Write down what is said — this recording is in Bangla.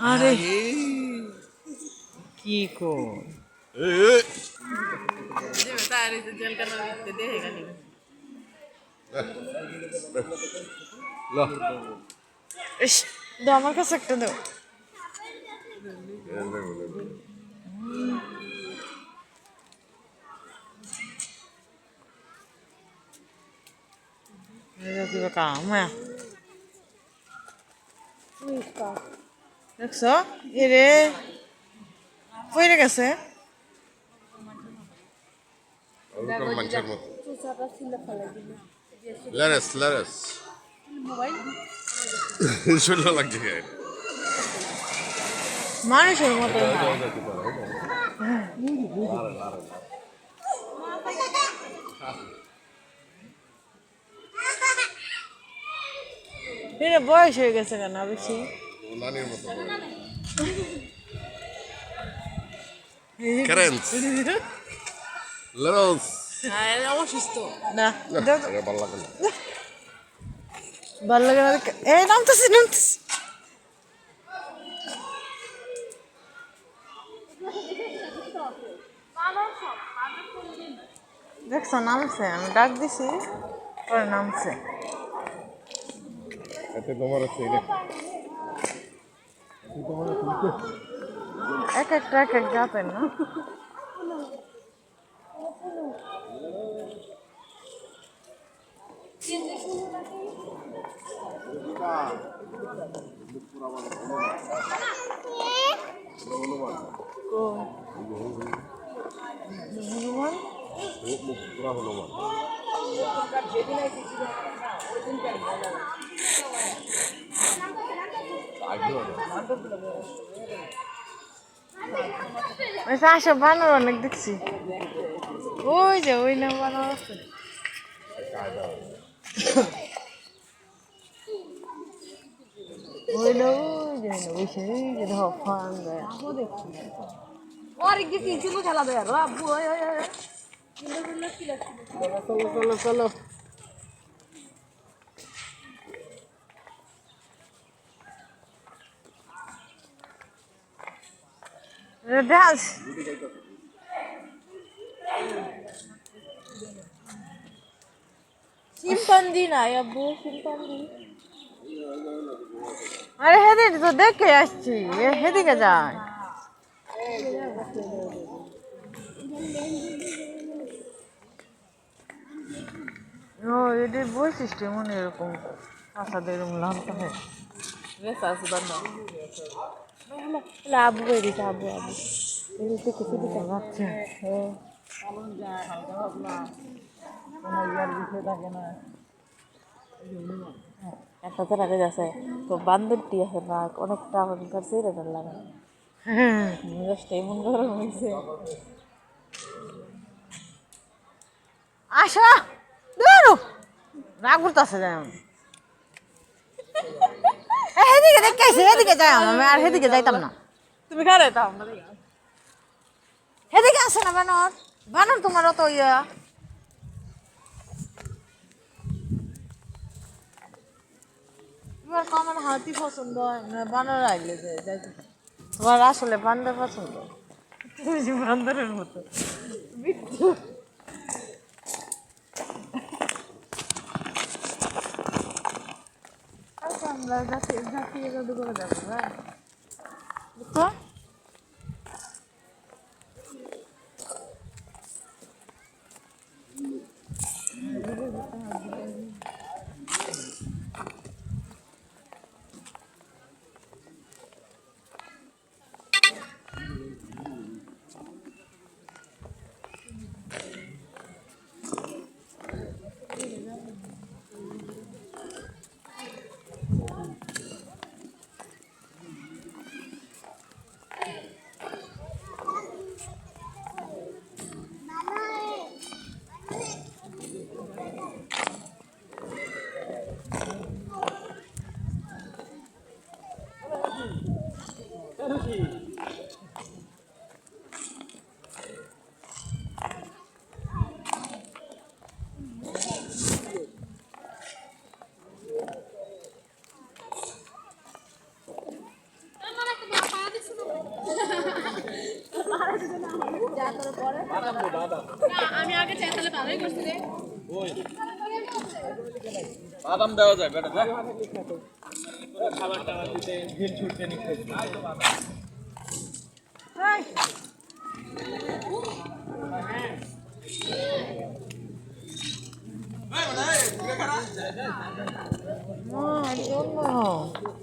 আরে কি কো দাও আমার কাছে একটা দাও দেখছো এরে পড়ে গেছে মানুষের মতো বয়স হয়ে গেছে কেন বেশি অসুস্থ না ভালো লাগে না এই নামতেছি দেখছো নামছে আমি ডাক দিছি পরে নামছে এক এক জাতের না আসো বানর অনেক দেখছি ওই যে ওই না বানর আছে ওই না ওই যে ওই যে দেখো ফান দেয় দেখছি কিছু খেলা দেয় আব্বু চলো চলো ডান্স চিম্পাঞ্জি নাই আব্বু চিম্পাঞ্জি আরে হেদিকে তো দেখে আসছি হেদিকে যায় ও এদের বৈশিষ্ট্য মনে এরকম আসাদের লামতে হয় রেসা আছে বান্ধব আবু বেরিয়েছে আবু কিছু দিতে পারছে একটা তো রাখা যাচ্ছে তো বান্দরটি আছে না অনেকটা এখনকার সিরেটার লাগে এমন গরম হয়েছে আসো রাগ করতেছে যেমন হেদিকে দেখেছি হেদিকে যাই আমি আর হেদিকে যাইতাম না তুমি খারে তাও হেদিকে আসে না বানর বানর তোমার অত ইয়া তোমার কমন হাতি পছন্দ বানর আইলে যাইতে তোমার আসলে বান্দর পছন্দ তুমি যে বান্দরের মতো বিট্টু আমরা যাচ্ছি করে যাবো হ্যাঁ বুঝছো আমি আগে চাই তাহলে ভালোই করছি রে বাদাম দেওয়া যায় বেটা খাবার টাবার দিতে ঢিল ছুটতে নিতে No, I don't know.